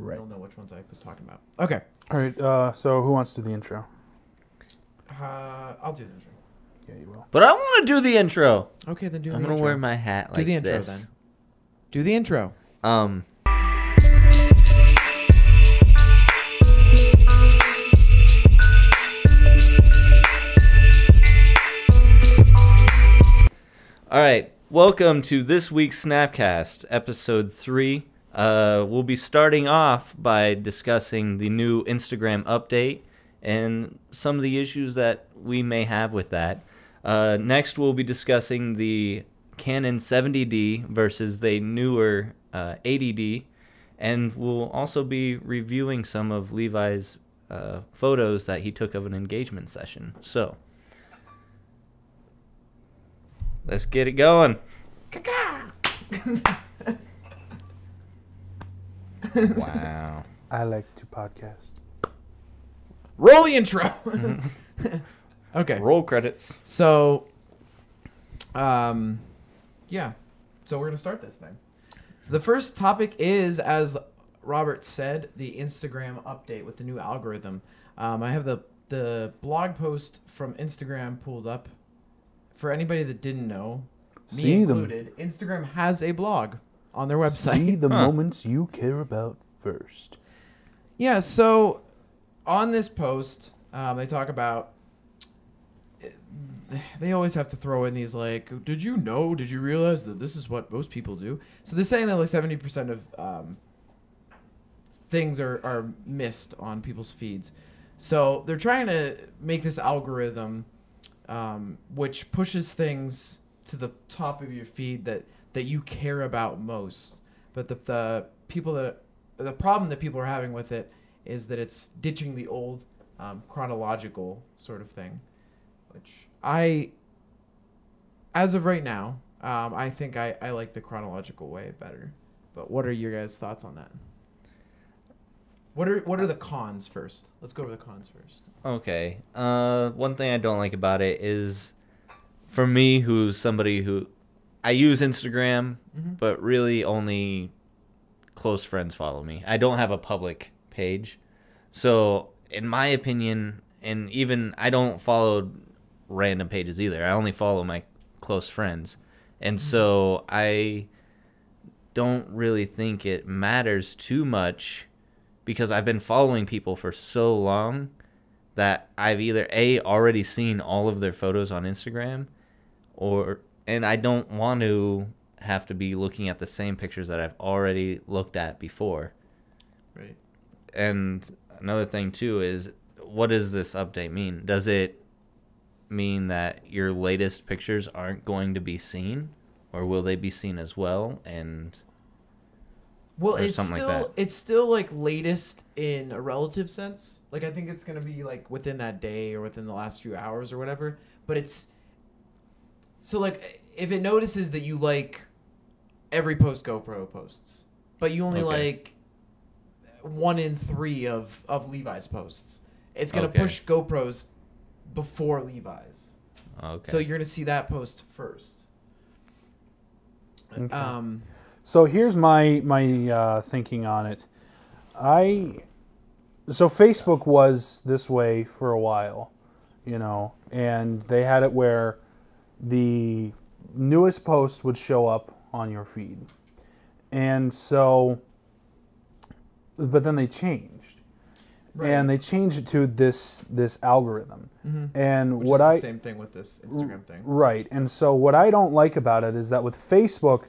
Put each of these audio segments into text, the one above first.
Right. You'll know which ones I was talking about. Okay. All right. So who wants to do the intro? I'll do the intro. Yeah, you will. But I want to do the intro. Okay, then do the I'm intro. gonna wear my hat like do the intro this. then. Do the intro. All right. Welcome to this week's Snapcast, episode 3. We'll be starting off by discussing the new Instagram update and some of the issues that we may have with that. Next, we'll be discussing the Canon 70D versus the newer 80D, and we'll also be reviewing some of Levi's photos that he took of an engagement session. So, let's get it going. Wow. I like to podcast. Roll the intro. Okay. Roll credits. So, yeah. So we're gonna start this thing. So the first topic is, as Robert said, the Instagram update with the new algorithm. I have the blog post from Instagram pulled up. For anybody that didn't know, me included, Instagram has a blog on their website. See the moments you care about first. Yeah, so on this post, they talk about, they always have to throw in these like, did you realize that this is what most people do? So they're saying that like 70% of things are missed on people's feeds. So they're trying to make this algorithm which pushes things to the top of your feed that you care about most. But the problem that people are having with it is that it's ditching the old chronological sort of thing, which as of right now, I think I like the chronological way better. But what are your guys' thoughts on that? What are the cons first? Let's go over the cons first. Okay. One thing I don't like about it is, for me, who's somebody who I use Instagram, but really only close friends follow me. I don't have a public page. So, in my opinion, and even I don't follow random pages either. I only follow my close friends. And so I don't really think it matters too much, because I've been following people for so long that I've either already seen all of their photos on Instagram, and I don't want to have to be looking at the same pictures that I've already looked at before. Right. And another thing too is, what does this update mean? Does it mean that your latest pictures aren't going to be seen, or will they be seen as well? Well, it's still like latest in a relative sense. Like, I think it's gonna be like within that day or within the last few hours or whatever. But it's so like, if it notices that you like every post GoPro posts, but you only like 1 in 3 of Levi's posts, it's gonna push GoPros before Levi's. Okay. So you're gonna see that post first. Okay. So here's my thinking on it. So Facebook was this way for a while, and they had it where the newest post would show up on your feed. And so, but then they changed. Right. And they changed it to this algorithm. And which is the same thing with this Instagram thing. Right. And so what I don't like about it is that with Facebook,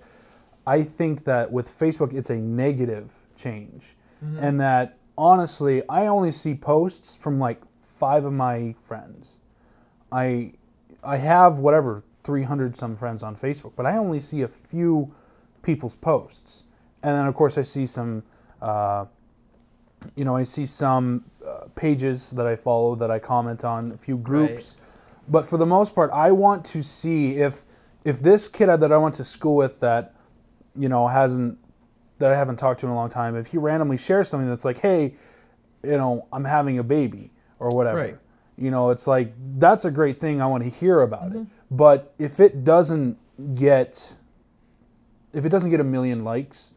I think that with Facebook, it's a negative change. And that, honestly, I only see posts from like 5 of my friends. I have, 300 some friends on Facebook, but I only see a few people's posts. And then, of course, I see some, pages that I follow that I comment on, a few groups. Right. But for the most part, I want to see if this kid that I went to school with that that I haven't talked to in a long time, if he randomly shares something that's like, hey, I'm having a baby or whatever, right. It's like, that's a great thing. I want to hear about it. But if it doesn't get a million likes,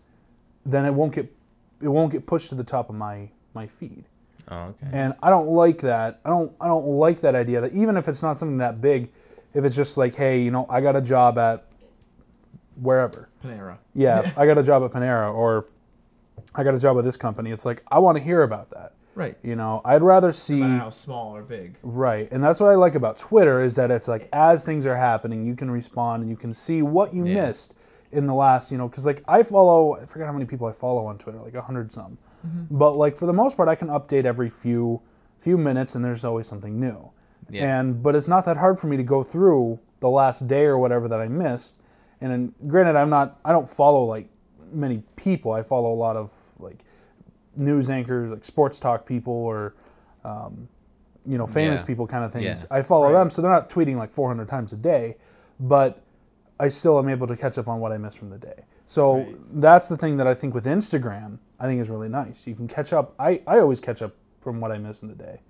then it won't get won't get pushed to the top of my feed. Oh, okay. And I don't like that. I don't like that idea that even if it's not something that big, if it's just like, hey, I got a job at wherever. Panera. Yeah, I got a job at Panera, or I got a job at this company. It's like, I want to hear about that. Right. I'd rather see... No matter how small or big. Right. And that's what I like about Twitter, is that it's like, as things are happening, you can respond and you can see what you missed in the last, because like I forget how many people I follow on Twitter, like 100 some. Mm-hmm. But like for the most part, I can update every few minutes, and there's always something new. Yeah. But it's not that hard for me to go through the last day or whatever that I missed. And granted, I don't follow like many people. I follow a lot of like news anchors, like sports talk people, or famous people kind of things. Yeah. I follow them, so they're not tweeting like 400 times a day, but I still am able to catch up on what I missed from the day. So that's the thing that I think with Instagram, I think is really nice. You can catch up. I always catch up from what I miss in the day.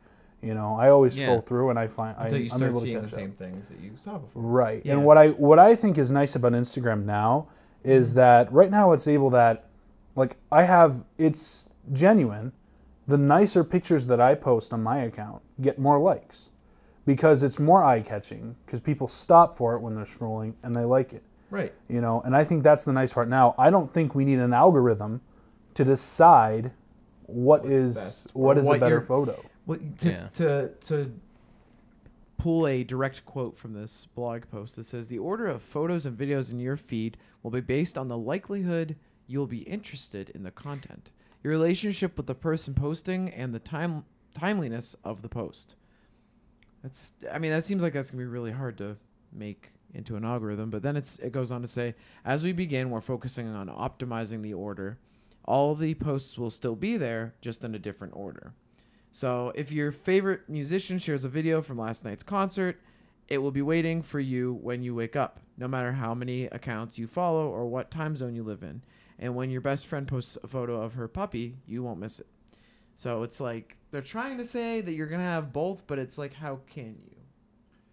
I always scroll through, and I find until you I'm start able seeing to the catch same up. things that you saw before. Right. Yeah. And what I think is nice about Instagram now is that right now it's able that, like, it's genuine. The nicer pictures that I post on my account get more likes because it's more eye-catching, because people stop for it when they're scrolling and they like it. Right. And I think that's the nice part now. I don't think we need an algorithm to decide what's a better photo. To pull a direct quote from this blog post that says, the order of photos and videos in your feed will be based on the likelihood you'll be interested in the content, your relationship with the person posting, and the timeliness of the post. That seems like that's going to be really hard to make into an algorithm, but then it goes on to say, as we begin, we're focusing on optimizing the order. All the posts will still be there, just in a different order. So if your favorite musician shares a video from last night's concert, it will be waiting for you when you wake up, no matter how many accounts you follow or what time zone you live in. And when your best friend posts a photo of her puppy, you won't miss it. So it's like they're trying to say that you're going to have both, but it's like, how can you?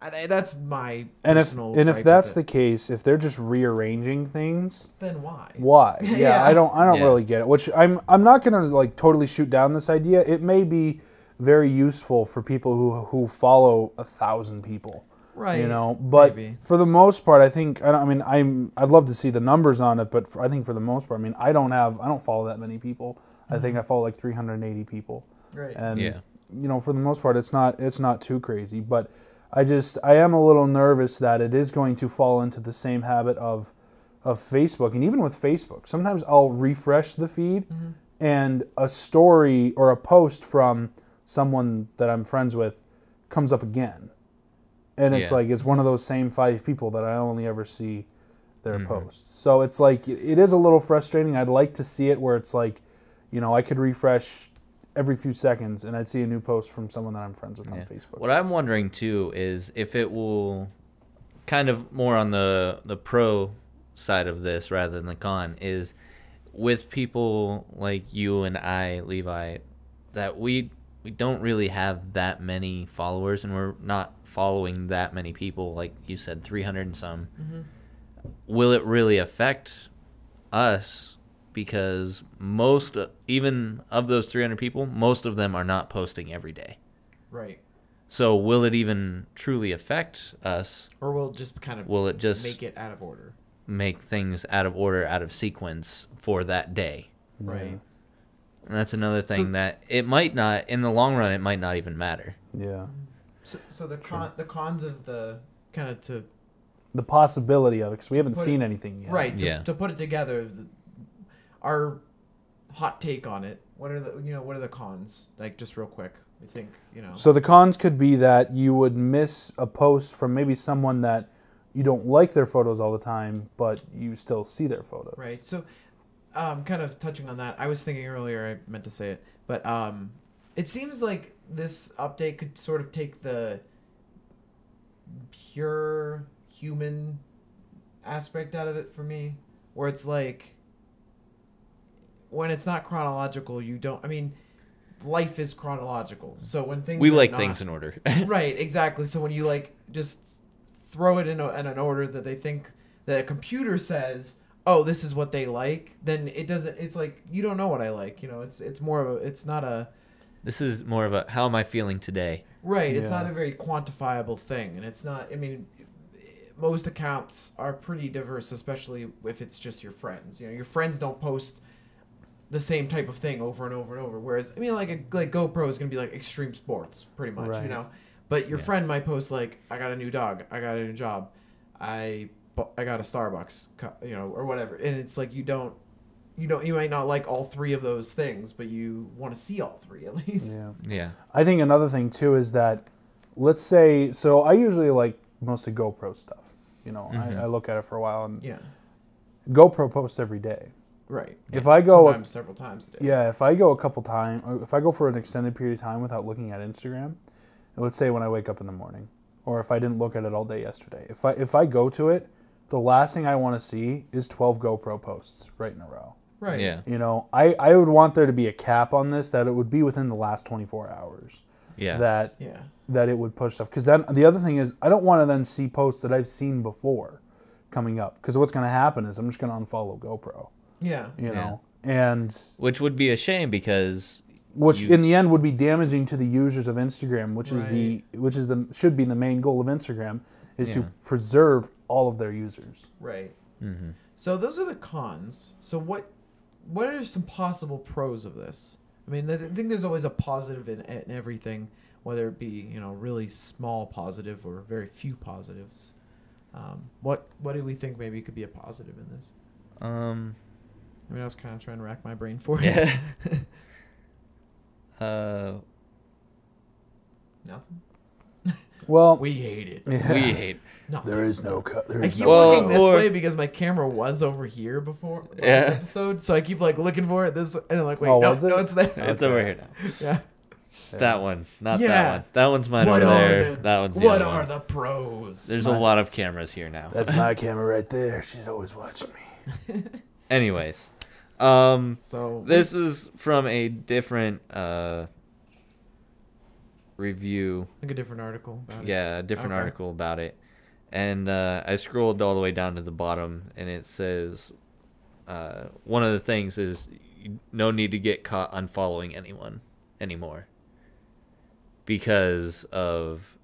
That's my personal and if that's the case, if they're just rearranging things, then why? Why? Yeah, I don't really get it. Which I'm not gonna like totally shoot down this idea. It may be very useful for people who follow 1,000 people, right? But maybe. For the most part, I think I'd love to see the numbers on it, but I think for the most part, I don't follow that many people. Mm-hmm. I think I follow like 380 people, right? And for the most part, it's not too crazy, but I am a little nervous that it is going to fall into the same habit of Facebook. And even with Facebook, sometimes I'll refresh the feed, mm-hmm. and a story or a post from someone that I'm friends with comes up again. And it's like, it's one of those same 5 people that I only ever see their mm-hmm. posts. So it's like, it is a little frustrating. I'd like to see it where it's like, I could refresh every few seconds, and I'd see a new post from someone that I'm friends with on Facebook. What I'm wondering, too, is if it will kind of more on the pro side of this rather than the con, is with people like you and I, Levi, that we don't really have that many followers, and we're not following that many people, like you said, 300 and some. Mm-hmm. Will it really affect us? Because even of those 300 people, most of them are not posting every day. Right. So will it even truly affect us? Or will it just kind of make it out of order? Make things out of order, out of sequence for that day. Right. And that's another thing that it might not, in the long run, it might not even matter. Yeah. So the cons of the kind of the possibility of it, because we haven't seen anything yet. Right. To put it together, our hot take on it. What are the cons? Like, just real quick. I think, So the cons could be that you would miss a post from maybe someone that you don't like their photos all the time, but you still see their photos. Right. So, kind of touching on that, I was thinking earlier, I meant to say it, but it seems like this update could sort of take the pure human aspect out of it for me, where it's like, when it's not chronological, life is chronological. So when things things in order. Right, exactly. So when you just throw it in an order that they think that a computer says, oh, this is what they like, then it doesn't. It's like you don't know what I like. You know, it's more of a. It's not a. This is more of a how am I feeling today? Right. It's Yeah. not a very quantifiable thing, and it's not. I mean, most accounts are pretty diverse, especially if it's just your friends. You know, your friends don't post the same type of thing over and over and over. Whereas, I mean, like GoPro is gonna be like extreme sports, pretty much. Right. You know, but your Yeah. friend might post like, I got a new dog, I got a new job, I got a Starbucks, you know, or whatever. And it's like you might not like all three of those things, but you want to see all three at least. Yeah. Yeah. I think another thing too is that, let's say, so I usually like mostly GoPro stuff. You know, I look at it for a while, and Yeah. GoPro posts every day. Right. If I go, sometimes several times a day. yeah, if I go a couple times, or if I go for an extended period of time without looking at Instagram, let's say when I wake up in the morning, or if I didn't look at it all day yesterday, if I go to it, the last thing I want to see is 12 GoPro posts right in a row. Right. Yeah. You know, I would want there to be a cap on this, that it would be within the last 24 hours. Yeah. That it would push stuff. Because then the other thing is, I don't want to then see posts that I've seen before coming up. Because what's going to happen is I'm just going to unfollow GoPro. Yeah. You know, and Which would be a shame because in the end would be damaging to the users of Instagram, which should be the main goal of Instagram, is to preserve all of their users. Right. Mhm. So those are the cons. So what are some possible pros of this? I mean, I think there's always a positive in everything, whether it be, you know, really small positive or very few positives. What do we think maybe could be a positive in this? I mean, I was kind of trying to rack my brain for it. Yeah. Nothing. Well, We hate it. yeah. We hate. Nothing. There is no cut. There I is keep no looking Well, this for- way because my camera was over here before last Yeah. episode, so I keep like looking for it. This and I'm like, wait, Oh, no, was it? no, it's there. It's over here now. Yeah. That one, not Yeah. that one. That one's mine What over are there. the- That one's the What other are one. the pros? There's a lot of cameras here now. That's my camera right there. She's always watching me. Anyways, So this is from a different review. like a different article about it. Yeah, a different Okay. article about it. And I scrolled all the way down to the bottom, and it says one of the things is no need to get caught unfollowing anyone anymore. Because of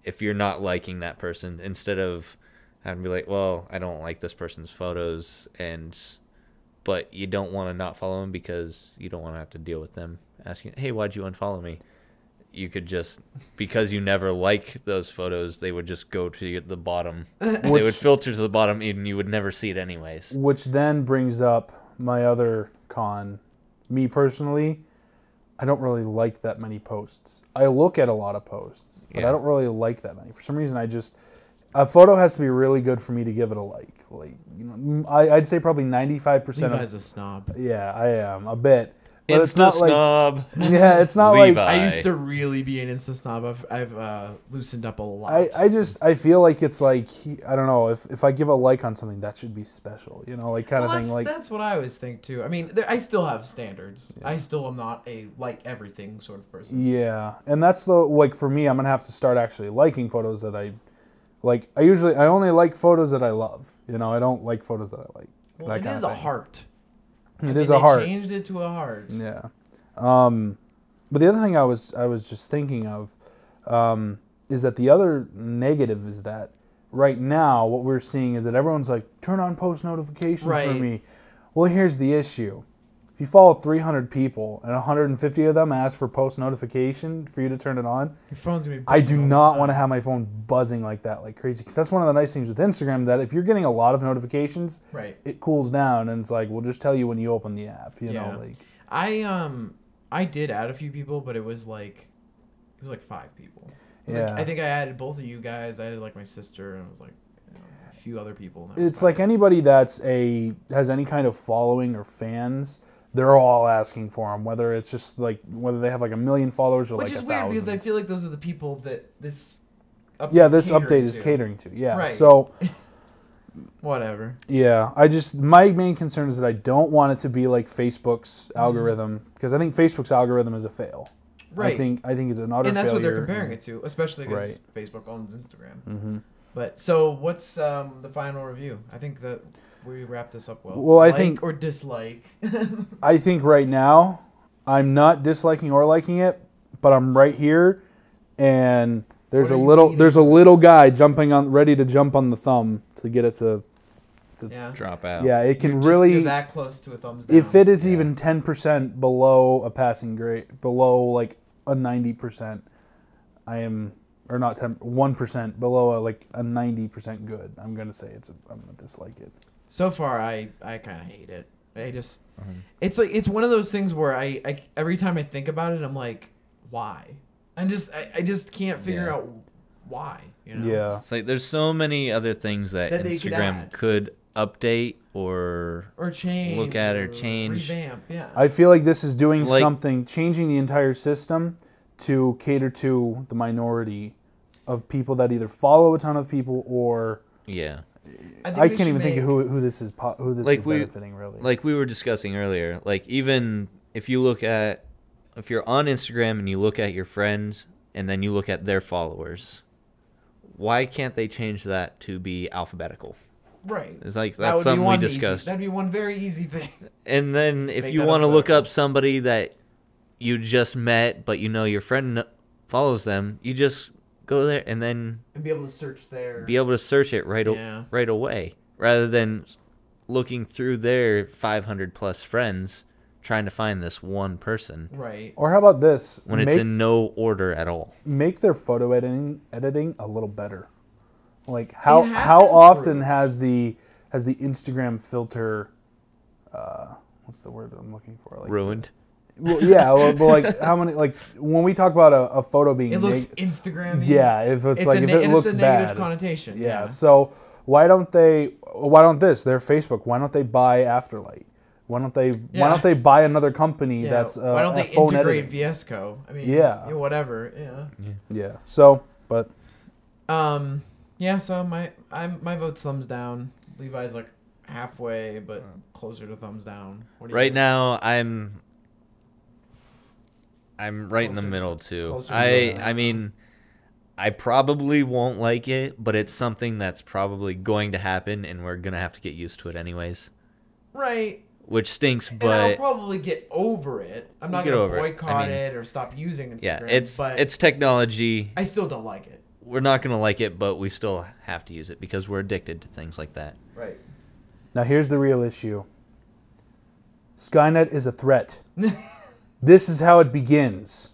if you're not liking that person, instead of having to be like, well, I don't like this person's photos, but you don't want to not follow them because you don't want to have to deal with them asking, hey, why'd you unfollow me? You could just, because you never like those photos, they would just go to the bottom. They would filter to the bottom, and you would never see it anyways. Which then brings up my other con. Me personally, I don't really like that many posts. I look at a lot of posts, but Yeah. I don't really like that many. For some reason, a photo has to be really good for me to give it a like. Like, you know, I'd say probably 95% Levi's of. a snob. Yeah, I am a bit. But it's Insta not like. snob. Yeah, it's not Levi. like. I used to really be an Insta snob. I've loosened up a lot. I feel like it's like, I don't know, if I give a like on something, that should be special, you know, like kind of thing. Like, that's what I always think too. I mean, I still have standards. I still am not a like everything sort of person. yeah, and that's like for me, I'm gonna have to start actually liking photos that I like. I only like photos that I love. You know, I don't like photos that I like. Well, that it kind is of a thing. heart. It I is mean, a heart. They changed it to a heart. Yeah. But the other thing I was just thinking of is that the other negative is that right now what we're seeing is that everyone's like, turn on post notifications for Right. me. Well, here's the issue. If you follow 300 people and 150 of them ask for post notification for you to turn it on, Your phone's gonna be. I buzzing do all the not time. want to have my phone buzzing like that, like crazy. Because that's one of the nice things with Instagram, that if you're getting a lot of notifications, Right. it cools down and it's like, we'll just tell you when you open the app. You know, like. I did add a few people, but it was like 5 people. It was Yeah. like, I think I added both of you guys. I added like my sister, and it was like a few other people. And that was It's like fine. anybody has any kind of following or fans, they're all asking for them. Whether it's just like whether they have like 1 million followers or Which like is 1,000. weird because I feel like those are the people that this. This update is catering to. Yeah. Right. So Whatever. yeah, my main concern is that I don't want it to be like Facebook's algorithm, because I think Facebook's algorithm is a fail. Right. I think it's an utter failure. And that's what they're comparing it to, especially because Facebook owns Instagram. Mm-hmm. But so what's the final review? I think that we wrap this up well? Well, I like think or dislike. I think right now I'm not disliking or liking it, but I'm right here, and there's there's a little guy ready to jump on the thumb to get it to drop out. Yeah, it can you're that close to a thumbs down. If it is even 10% below a passing grade, below like a 90%, I am, or not 1% below a 90% good. I'm gonna say I'm gonna dislike it. So far, I kind of hate it. I just, it's one of those things where I every time I think about it, I'm like, why? I just can't figure out why. You know? Yeah, it's like there's so many other things that Instagram could update or change, look at or change, revamp. Yeah, I feel like this is doing something, changing the entire system to cater to the minority of people that either follow a ton of people or I can't even think of who this is benefiting really. Like we were discussing earlier, like even if you're on Instagram and you look at your friends and then you look at their followers, why can't they change that to be alphabetical? Right. It's like that's something we discussed. That'd be one very easy thing. And then if you want to look up somebody that you just met, but you know your friend follows them, you just go there and be able to search there. Be able to search it right away, rather than looking through their 500 plus friends trying to find this one person. Right. Or how about this? When it's in no order at all. Make their photo editing a little better. Like how often has the Instagram filter what's the word I'm looking for? Ruined. Well, yeah, but like how many when we talk about a photo being it looks Instagram-y. Yeah, if it's like if it looks it's a bad, negative connotation. Yeah. So why don't their Facebook? Why don't they buy Afterlight? Why don't they buy another company that's why don't they phone integrate editing? Viesco? I mean, whatever. Yeah. So, but so my vote's thumbs down. Levi's like halfway, but closer to thumbs down. Right now, I'm right in the middle too. I mean, I probably won't like it, but it's something that's probably going to happen, and we're gonna have to get used to it anyways. Right. Which stinks, but and I'll probably get over it. I'm not gonna boycott it or stop using Instagram. Yeah, it's technology. I still don't like it. We're not gonna like it, but we still have to use it because we're addicted to things like that. Right. Now here's the real issue. Skynet is a threat. This is how it begins.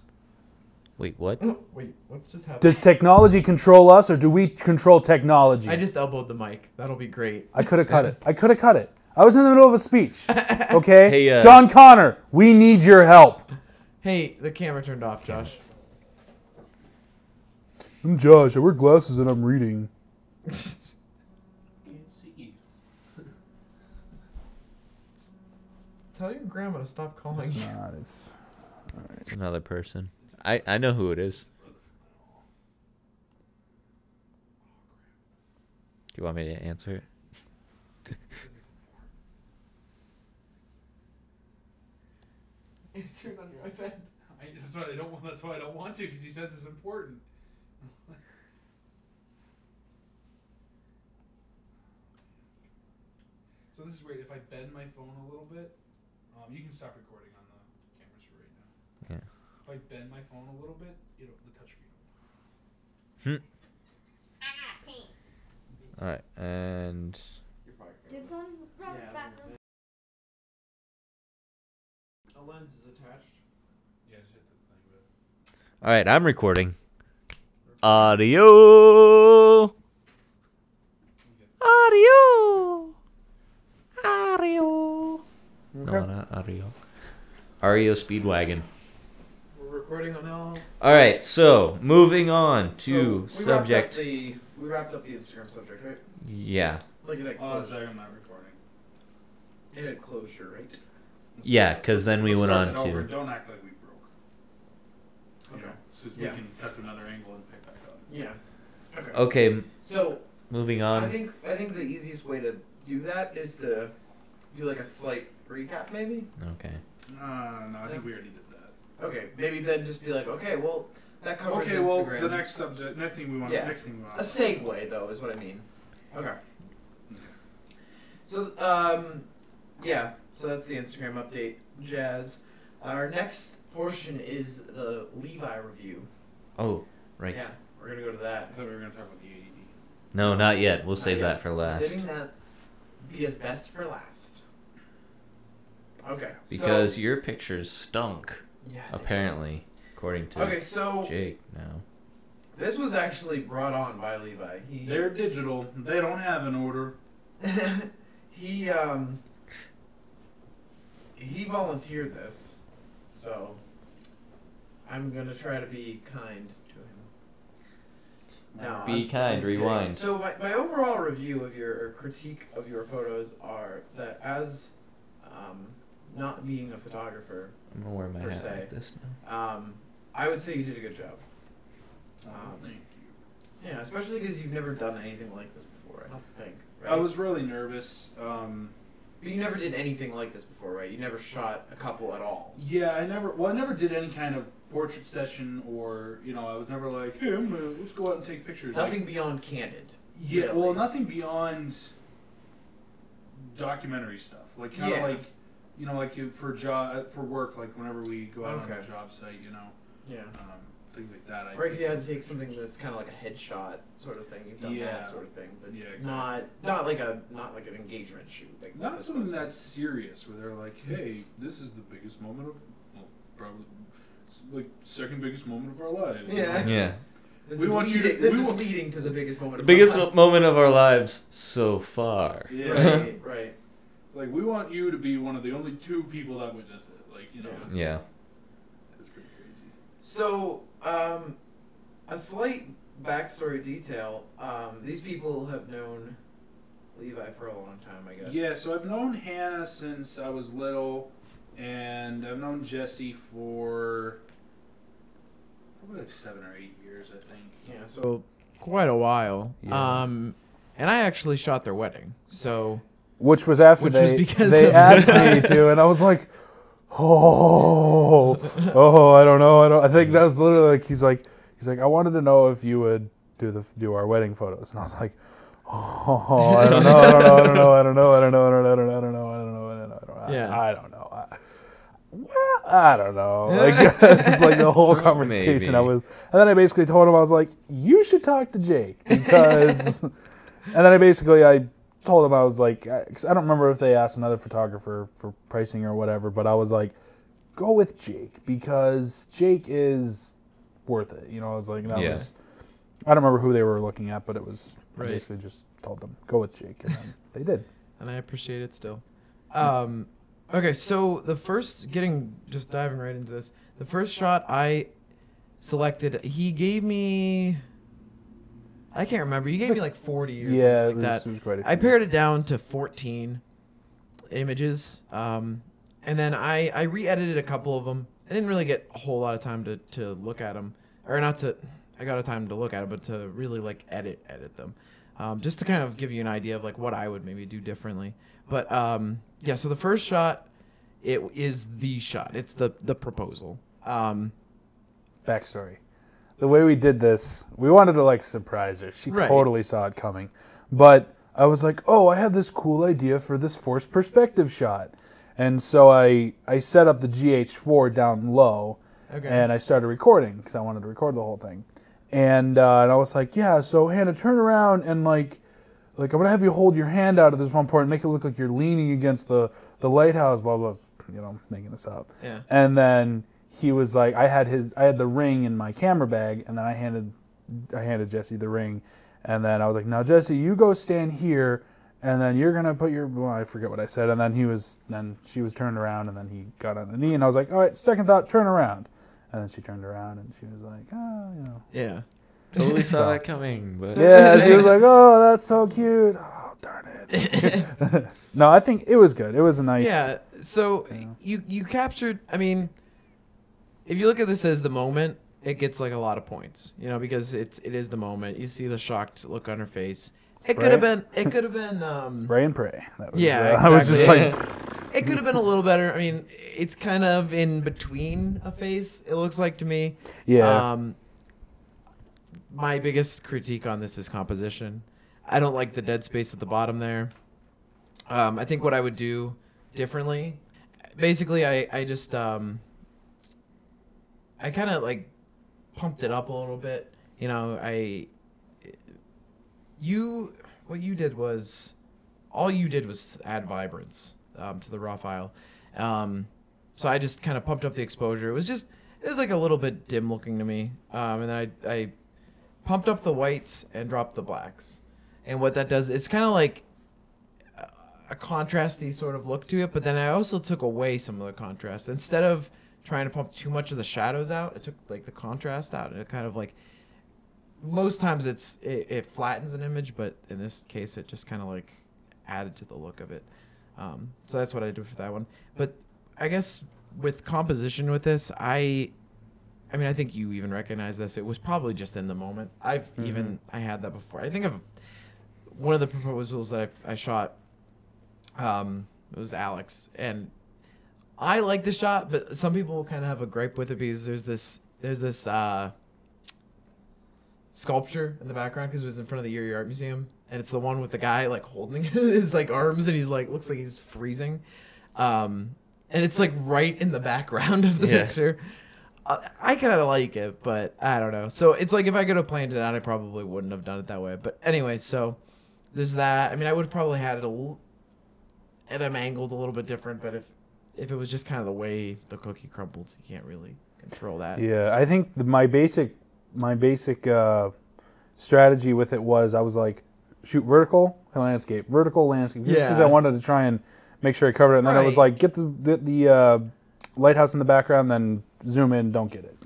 Wait, what? Wait, what's just happening? Does technology control us, or do we control technology? I just elbowed the mic. That'll be great. I could have cut it. I was in the middle of a speech. Okay? Hey, John Connor, we need your help. Hey, the camera turned off, Josh. I'm Josh. I wear glasses and I'm reading. Can't see. Tell your grandma to stop calling you. It's another person. I know who it is. Do you want me to answer it? Answer it on your iPad. That's why I don't want to, because he says it's important. So this is weird. If I bend my phone a little bit, you can stop recording on the cameras for right now. Yeah. If I bend my phone a little bit, the touchscreen will. All right, and Dibs on Robert's bathroom. A lens is attached. Yeah, just hit the thing with it. all right, I'm recording. Audio. No, not audio. Ario Speedwagon. We're recording on now. All right, so moving on to subject. We wrapped up the Instagram subject, right? Yeah. Like it had Oh, closure. sorry, I'm not recording. It had closure, right? Yeah, because then we went on to. Don't act like we broke. Okay. So we can cut to another angle and pick back up. Yeah. Okay. Okay, So moving I on. think the easiest way to do that is to do like a slight recap, maybe. Okay. No, I think we already did that. Okay, maybe then just be like, okay, well, that covers Okay, Instagram. well, the next subject, next thing we want. A segue, though, is what I mean. Okay. So yeah. So that's the Instagram update, Jazz. Our next portion is the Levi review. Oh, right. Yeah, we're gonna go to that. I thought we were gonna talk about the 80D. No, not yet. We'll Not save yet. that for last. Saving that be his best for last. Okay. Because your pictures stunk, Yeah. apparently, according to Okay, so Jake now. this was actually brought on by Levi. They're digital. They don't have an order. he volunteered this, so I'm gonna try to be kind to him. No, Be I'm kind, just kidding. rewind. So my overall review of your critique of your photos are that as not being a photographer, I'm gonna wear my per hat se. like this now. I would say you did a good job. Thank you. Yeah, especially because you've never done anything like this before. I don't think. Right? I was really nervous. But you never did anything like this before, right? You never shot a couple at all. Yeah, I never did any kind of portrait session, or I was never like, hey, let's go out and take pictures. Nothing beyond candid. Yeah, really. well, nothing beyond documentary stuff. Like kind of for work, like whenever we go out on a job site, Yeah. things like that. Or if you had to take something that's kind of like a headshot sort of thing, you've done Yeah. that sort of thing, but Yeah, exactly. not like an engagement shoot. Like Not this something was. that's serious, where they're like, hey, this is the biggest moment of, probably, like, second biggest moment of our lives. Yeah. Yeah. This We is want you leading, to- this we is want- leading to the biggest moment. The of biggest our lives. moment of our lives so far. Yeah. Right. Right. Like, we want you to be one of the only 2 people that witness it. Like, Yeah. It's pretty crazy. So, a slight backstory detail. These people have known Levi for a long time, I guess. Yeah, so I've known Hannah since I was little, and I've known Jesse for probably like 7 or 8 years, I think. Yeah, so quite a while. Yeah. And I actually shot their wedding. So Which was after Which was they because they of- asked me to, and I was like, I don't know. I think that was literally like he's like I wanted to know if you would do our wedding photos, and I was like, I don't know. Like it's like the whole conversation. Maybe. And then I basically told him, I was like, you should talk to Jake because, and then I told him, I was like, 'cause I don't remember if they asked another photographer for pricing or whatever, but I was like, go with Jake because Jake is worth it. I was like, I don't remember who they were looking at, but it was, I Right. basically just told them, go with Jake, and then they did. and I appreciate it still. Okay, so just diving right into this. The first shot I selected, he gave me, I can't remember. He gave me like 40 or Yeah, something like that. it was quite a I few. pared it down to 14 images, and then I re-edited a couple of them. I didn't really get a whole lot of time to look at them, or not to. I got a time to look at it, but to really like edit them, just to kind of give you an idea of like what I would maybe do differently. But yeah, so the first shot, it is the shot. It's the proposal. Backstory. The way we did this, we wanted to like surprise her. She Right. totally saw it coming. But I was like, oh, I have this cool idea for this forced perspective shot. And so I set up the GH4 down low, Okay. and I started recording because I wanted to record the whole thing. And I was like, yeah, so Hannah, turn around and like I'm going to have you hold your hand out at this one point and make it look like you're leaning against the lighthouse, blah, blah, making this up. Yeah. And then he was like, I had the ring in my camera bag, and then I handed Jesse the ring, and then I was like, now Jesse, you go stand here, and then you're gonna put I forget what I said, and then she was turned around, and then he got on a knee, and I was like, all right, second thought, turn around, and then she turned around, and she was like, Yeah. Totally saw that coming, but yeah, she was like, oh, that's so cute, oh darn it. No, I think it was good. It was a nice. Yeah. So you captured. I mean, if you look at this as the moment, it gets like a lot of points. Because it is the moment. You see the shocked look on her face. It could have been. Spray and pray. That was, Yeah, I was just exactly. like, It could have been a little better. I mean, it's kind of in between a face. It looks like to me. yeah. My biggest critique on this is composition. I don't like the dead space at the bottom there. I think what I would do differently, basically, I just I kind of like pumped it up a little bit. You know, what you did was, all you did was add vibrance to the raw file. So I just kind of pumped up the exposure. It was like a little bit dim looking to me. And then I pumped up the whites and dropped the blacks. And what that does, it's kind of like a contrasty sort of look to it, but then I also took away some of the contrast. Instead of trying to pump too much of the shadows out, I took like the contrast out, and it kind of like, most times it flattens an image, but in this case it just kind of like added to the look of it. So that's what I did for that one. But I guess with composition with this, I mean, I think you even recognize this. It was probably just in the moment. I had that before. I think of one of the proposals that I shot. It was Alex, and I like the shot, but some people kind of have a gripe with it because there's this sculpture in the background because it was in front of the Erie Art Museum, and it's the one with the guy like holding his like arms, and he's like looks like he's freezing. And it's like right in the background of the picture. I kind of like it, but I don't know. So it's like if I could have planned it out, I probably wouldn't have done it that way. But anyway, so there's that. I mean, I would have probably had them angled a little bit different, but if it was just kind of the way the cookie crumbled, you can't really control that. Yeah, I think my basic strategy with it was I was like, shoot vertical landscape, just because I wanted to try and make sure I covered it. And then I was like, get the lighthouse in the background, then zoom in, don't get it.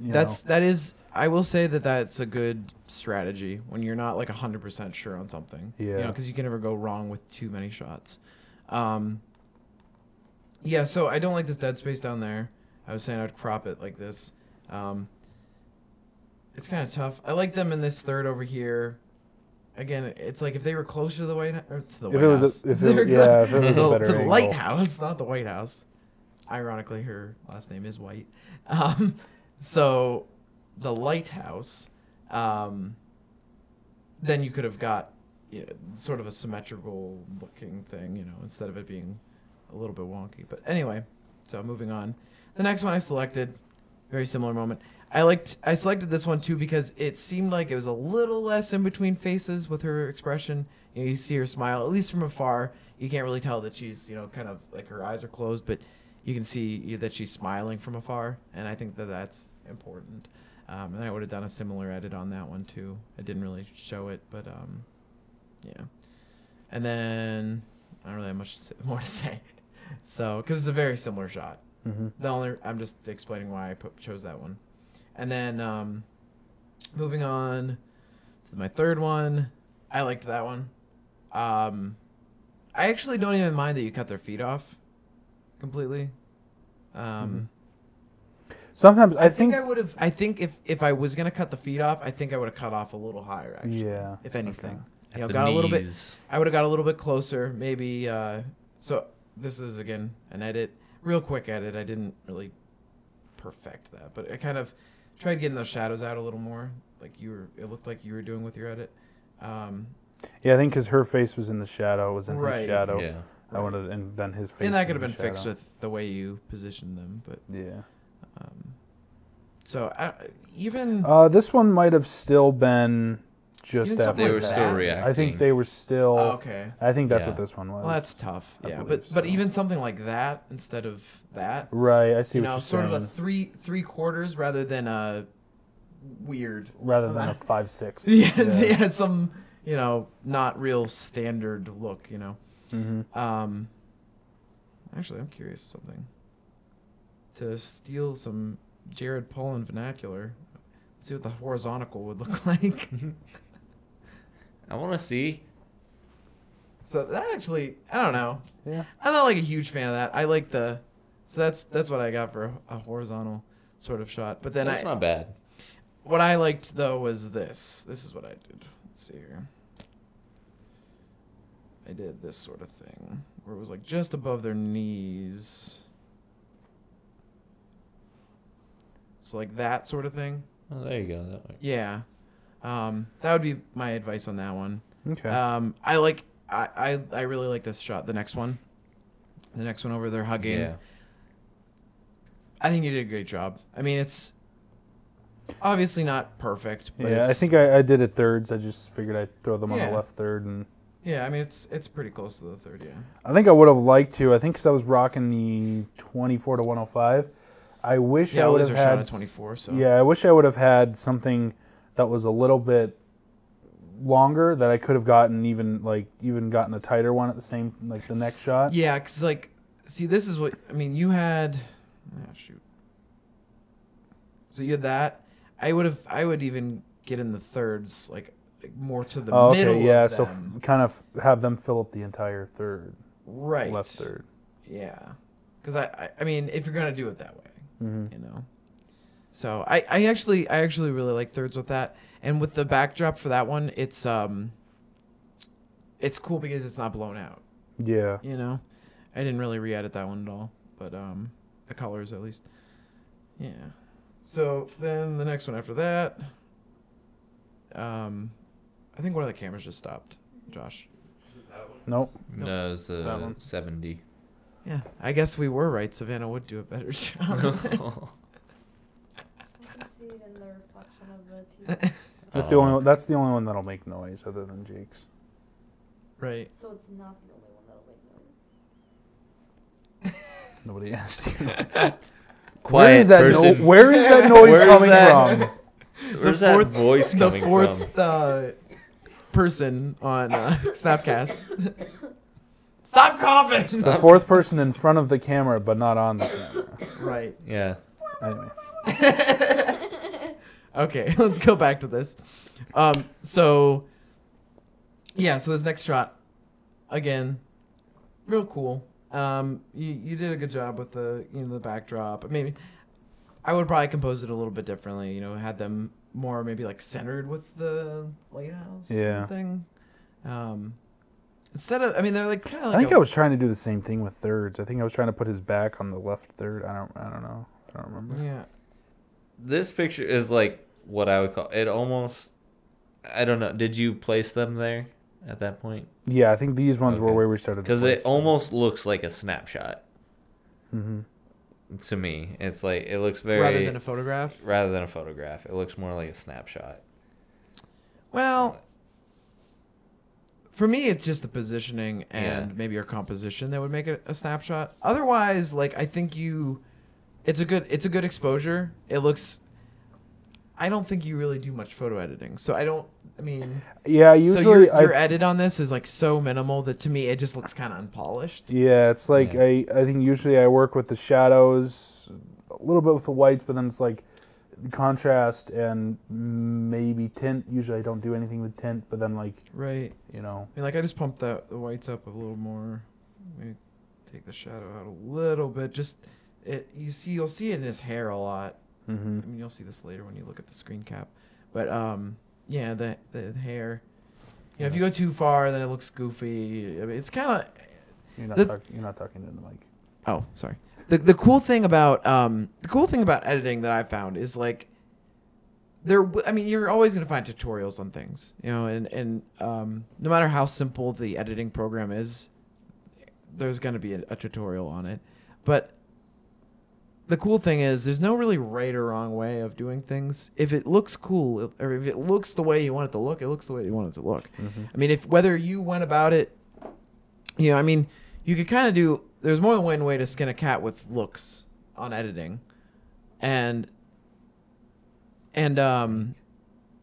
That is, I will say that's a good strategy when you're not like 100% sure on something. Yeah. You know, because you can never go wrong with too many shots. Yeah, so I don't like this dead space down there. I was saying I'd crop it like this. It's kind of tough. I like them in this third over here. Again, it's like if they were closer to the White House, or to the White House. If it was a better to the angle. lighthouse, not the White House. Ironically, her last name is White. So the lighthouse, then you could have got sort of a symmetrical looking thing, instead of it being a little bit wonky. But anyway, so moving on. The next one I selected, very similar moment. I selected this one too because it seemed like it was a little less in between faces with her expression. You see her smile, at least from afar. You can't really tell that she's, kind of like her eyes are closed, but you can see that she's smiling from afar, and I think that that's important. And I would have done a similar edit on that one too. I didn't really show it, but yeah. And then I don't really have much more to say. So, because it's a very similar shot. Mm-hmm. I'm just explaining why I chose that one. And then moving on to my third one, I liked that one. I actually don't even mind that you cut their feet off completely. Sometimes I think I would have. I think if I was gonna cut the feet off, I think I would have cut off a little higher. Actually, yeah. If anything, okay. Got a little bit. I would have got a little bit closer, maybe. So this is again an edit, real quick edit. I didn't really perfect that, but I kind of tried getting those shadows out a little more, like it looked like you were doing with your edit. Yeah, I think because her face was in the shadow, was in his shadow. Yeah. I wanted, and then his face. And that could have been fixed with the way you positioned them, but yeah. So even this one might have still been just after they were still reacting. I think they were still. Okay. I think that's what this one was. Well, that's tough. Yeah, but even something like that instead of that. Right, I see what you're sort saying. of a three quarters rather than a weird. Rather than a 5/6. Yeah, some not real standard look. Mm-hmm. Actually, I'm curious something. To steal some Jared Polin vernacular, let's see what the horizontal would look like. I want to see. So that actually, I don't know. Yeah. I'm not like a huge fan of that. I like so that's what I got for a horizontal sort of shot. But then that's not bad. What I liked though was this. This is what I did. Let's see here. I did this sort of thing where it was like just above their knees. So like that sort of thing. Oh, there you go. That way. Yeah. That would be my advice on that one. Okay. I really like this shot. The next one over there hugging. Yeah. I think you did a great job. I mean, it's obviously not perfect, but Yeah, I think I did it thirds. I just figured I'd throw them on Yeah. the left third, and yeah, I mean it's pretty close to the third. Yeah. I think I would have liked to. I think because I was rocking the 24 to 105. I wish I all would these have are shot had. at 24. So Yeah, I wish I would have had something that was a little bit longer that I could have gotten even gotten a tighter one at the same the next shot. Yeah, because see, this is what I mean. You had, shoot. So you had that. I would even get in the thirds, like more to the middle. Okay, yeah. Of So them. kind of have them fill up the entire third, Right. left third. Yeah, because I mean, if you're gonna do it that way, Mm-hmm. you know. So I actually really like thirds with that, and with the backdrop for that one, it's cool because it's not blown out. Yeah. You know, I didn't really re-edit that one at all, but the colors at least. Yeah. So then the next one after that, I think one of the cameras just stopped. Josh. Nope. No, it's That one. 70. Yeah, I guess we were right. Savannah would do a better job. I can see it in the reflection of the TV. That's the only one that'll make noise other than Jake's. Right. So it's not the only one that'll make noise. Nobody asked you. Quiet person. Where is that noise Where's coming that? from? Where's that voice coming The fourth from? person on Snapcast. Stop coughing. The fourth person in front of the camera, but not on the camera. Right. Yeah. Anyway. Okay, let's go back to this. So this next shot, again, real cool. You did a good job with the the backdrop. Maybe I would probably compose it a little bit differently. Had them more maybe centered with the lighthouse thing. Instead of, they're kind of I think I was trying to do the same thing with thirds. I think I was trying to put his back on the left third. I don't know. I don't remember. Yeah. This picture is what I would call it. Almost. I don't know. Did you place them there at that point? Yeah, I think these ones were Okay. where we started. Because it almost looks like a snapshot. Mm-hmm. To me, it's it looks very Rather than a photograph. It looks more like a snapshot. Well, for me, it's just the positioning and Yeah. maybe your composition that would make it a snapshot. Otherwise, I think it's a good exposure. It looks. I don't think you really do much photo editing, so I don't. Yeah, so usually your edit on this is so minimal that to me it just looks kind of unpolished. Yeah, it's I think usually I work with the shadows, a little bit with the whites, but then it's contrast and maybe tint. Usually I don't do anything with tint, but then Right. I just pumped the whites up a little more. Let me take the shadow out a little bit. Just you'll see it in his hair a lot. Mm-hmm. You'll see this later when you look at the screen cap. But yeah, the hair. If you go too far, then it looks goofy. It's kind of. You're not talking to the mic. Oh, sorry. The cool thing about editing that I found is you're always gonna find tutorials on things, and no matter how simple the editing program is, there's gonna be a tutorial on it. But the cool thing is there's no really right or wrong way of doing things. If it looks cool, or if it looks the way you want it to look, it looks the way you want it to look. Mm-hmm. If whether you went about it, you could kind of do. There's more than one way to skin a cat with looks on editing, and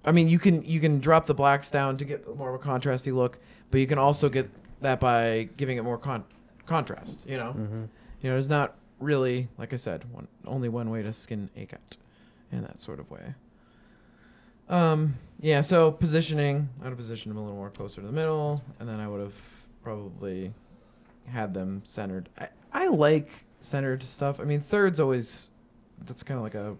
you can drop the blacks down to get more of a contrasty look, but you can also get that by giving it more contrast. Mm-hmm. There's not really, like I said, only one way to skin a cat, in that sort of way. Yeah. So positioning, I would have positioned them a little more closer to the middle, and then I would have probably had them centered. I like centered stuff. Thirds always. That's kind of a.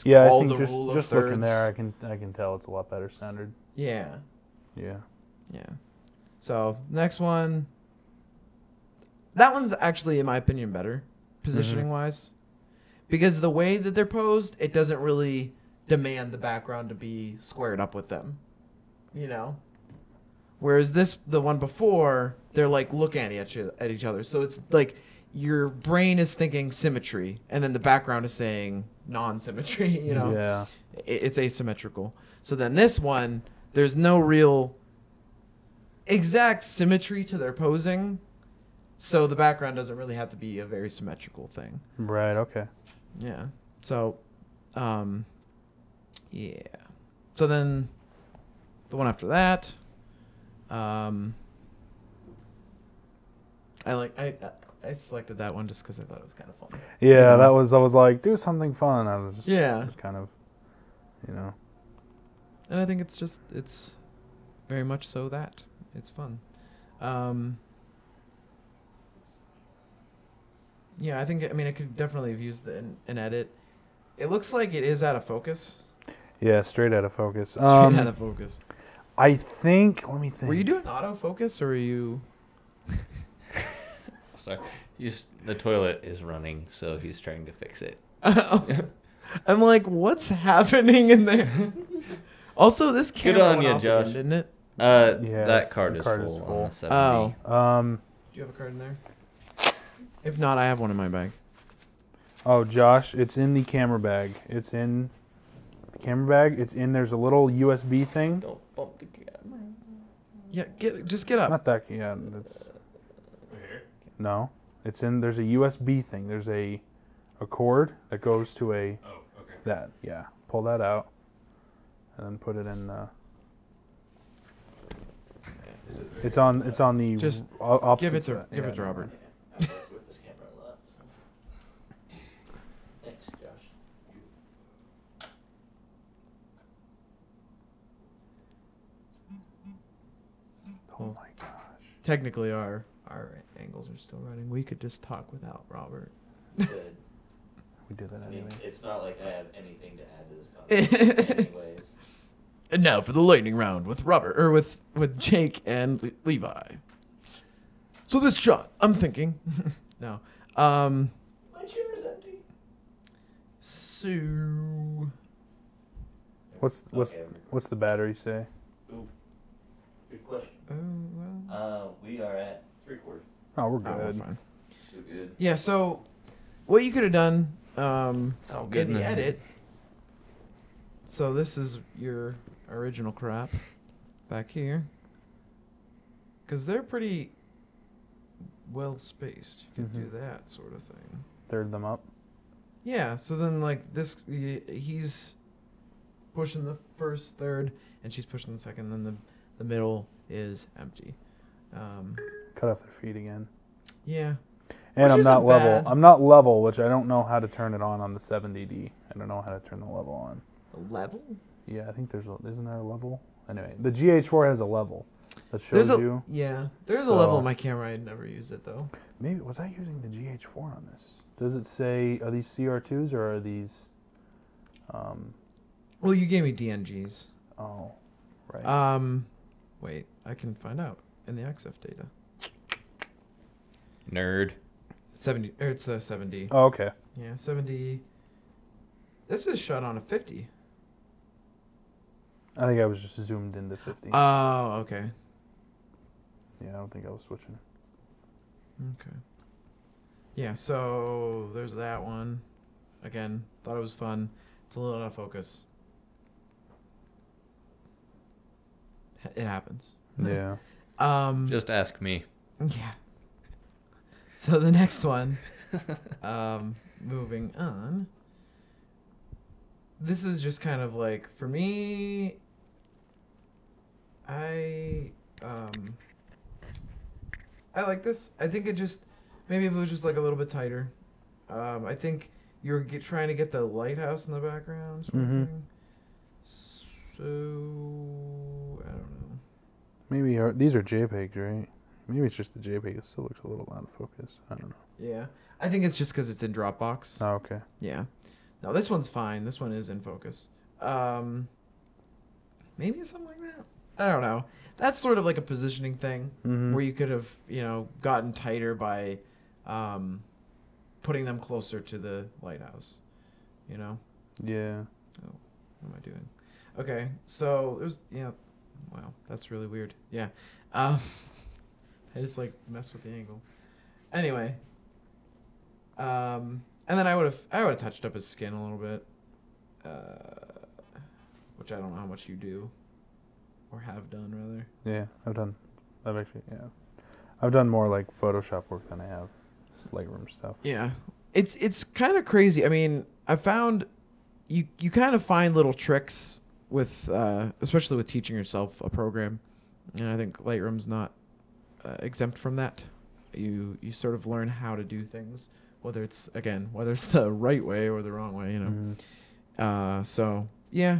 Yeah, I all think the rule of just looking thirds. there, I can tell it's a lot better centered. Yeah. Yeah. Yeah. So next one. That one's actually, in my opinion, better positioning wise, because the way that they're posed, it doesn't really demand the background to be squared up with them. Whereas the one before, they're like looking at each other. So it's like your brain is thinking symmetry, and then the background is saying non-symmetry. You know, Yeah. It's asymmetrical. So then this one, there's no real exact symmetry to their posing. So the background doesn't really have to be a very symmetrical thing. Right. Okay. Yeah. So, yeah. So then, the one after that, I selected that one just because I thought it was kind of fun. Yeah, I was like, do something fun. I was just, Yeah. just kind of, you know. And I think it's very much so that it's fun. Yeah, I could definitely have used an edit. It looks like it is out of focus. Yeah, straight out of focus. Straight out of focus. I think. Let me think. Were you doing autofocus or were you? Sorry. The toilet is running, so he's trying to fix it. I'm like, what's happening in there? Also, this camera Good on went you, off Josh. again, didn't it? Yeah, that card the is card full. is On full. the 70. Oh. Do you have a card in there? If not, I have one in my bag. Oh, Josh, it's in the camera bag. It's in the camera bag. It's in. There's a little USB thing. Don't bump the camera. Yeah, just get up. Not that. Yeah, that's. No, it's in. There's a USB thing. There's a cord that goes to a. Oh, okay. That, yeah. Pull that out, and then put it in. It's on the Just opposite give it to side. give Yeah, it to Robert. I work with this camera a lot. So. Thanks, Josh. Oh my gosh. Technically, our angles are still running. We could just talk without Robert. Good. We did that I mean, anyway. it's not like I have anything to add to this conversation anyways. And now for the lightning round with Robert, or with Jake and Levi. So this shot, I'm thinking. No. My chair is empty. So. What's the battery say? Ooh. Good question. Oh, well. We are at 3/4. Oh, we're Oh, good. fine. So good. Yeah, so what you could have done So in the edit. So this is your original crap back here. Because they're pretty well spaced. You could do that sort of thing. Third them up. Yeah, so then like this, he's pushing the first third, and she's pushing the second. Then the middle is empty. Cut off their feet again. Yeah. And Which I'm not isn't level. bad. I'm not level, which I don't know how to turn it on the 70D. I don't know how to turn the level on. The level? Yeah, I think isn't there a level? Anyway, the GH4 has a level that shows There's you. Yeah, there's a So- level on my camera. I'd never use it though. Maybe was I using the GH4 on this? Does it say are these CR2s or are these? Well, you gave me DNGs. Oh, right. Wait, I can find out in the XF data. Nerd. 70, or it's the 70. Oh, okay. Yeah, 70. This is shot on a 50. I think I was just zoomed into 50. Oh, okay. Yeah, I don't think I was switching. Okay. Yeah, so there's that one. Again, thought it was fun. It's a little out of focus. It happens. Yeah. Just ask me. Yeah. So the next one, moving on. This is just kind of like, for me, I like this. I think it just, maybe if it was just like a little bit tighter. I think you're trying to get the lighthouse in the background sort of thing. So, I don't know. Maybe these are JPEGs, right? Maybe it's just the JPEG. It still looks a little out of focus. I don't know. Yeah. I think it's just because it's in Dropbox. Oh, okay. Yeah. No, this one's fine. This one is in focus. Maybe something like that. I don't know. That's sort of like a positioning thing where you could have, gotten tighter by putting them closer to the lighthouse. Yeah. Oh, what am I doing? Okay, so there's, Wow, that's really weird. Yeah. I just like messed with the angle. Anyway. And then I would have touched up his skin a little bit. Which I don't know how much you do. Or have done, rather. Yeah, I've done more like Photoshop work than I have Lightroom stuff. Yeah. It's kind of crazy. I mean, I found you kind of find little tricks with especially with teaching yourself a program. And I think Lightroom's not exempt from that. You sort of learn how to do things, whether it's the right way or the wrong way, you know. Mm-hmm. So, yeah.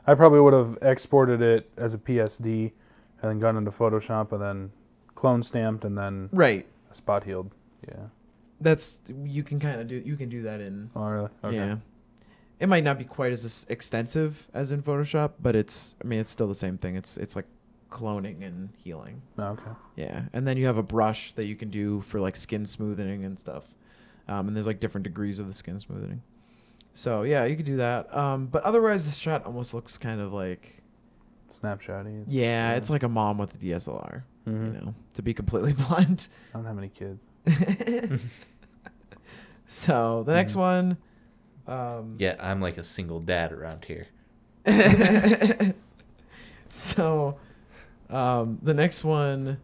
I probably would have exported it as a PSD and then gone into Photoshop and then clone stamped and then Right. spot healed. Yeah. You can do that in. Oh, really? Okay. Yeah. It might not be quite as extensive as in Photoshop, but it's still the same thing. It's like cloning and healing. Oh, okay. Yeah. And then you have a brush that you can do for like skin smoothing and stuff. And there's like different degrees of the skin smoothing. So yeah, you could do that. But otherwise the shot almost looks kind of like Snapshot-y. it's like a mom with a DSLR, Mm-hmm. you know, to be completely blunt. I don't have any kids. So the next one. Yeah, I'm like a single dad around here. So, the next one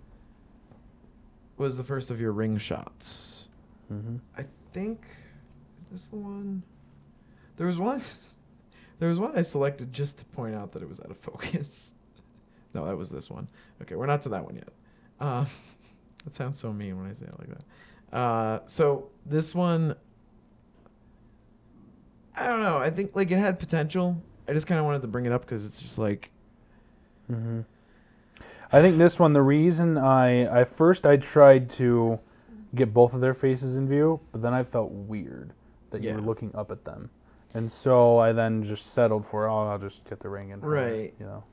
was the first of your ring shots. Mm-hmm. I think, is this the one? There was one I selected just to point out that it was out of focus. No, that was this one. Okay, we're not to that one yet. That sounds so mean when I say it like that. So this one, I don't know. I think like it had potential. I just kind of wanted to bring it up because it's just like. Mm-hmm. I think this one, the reason I tried to get both of their faces in view, but then I felt weird that you were looking up at them. And so I then just settled for, I'll just get the ring in. Right. You know,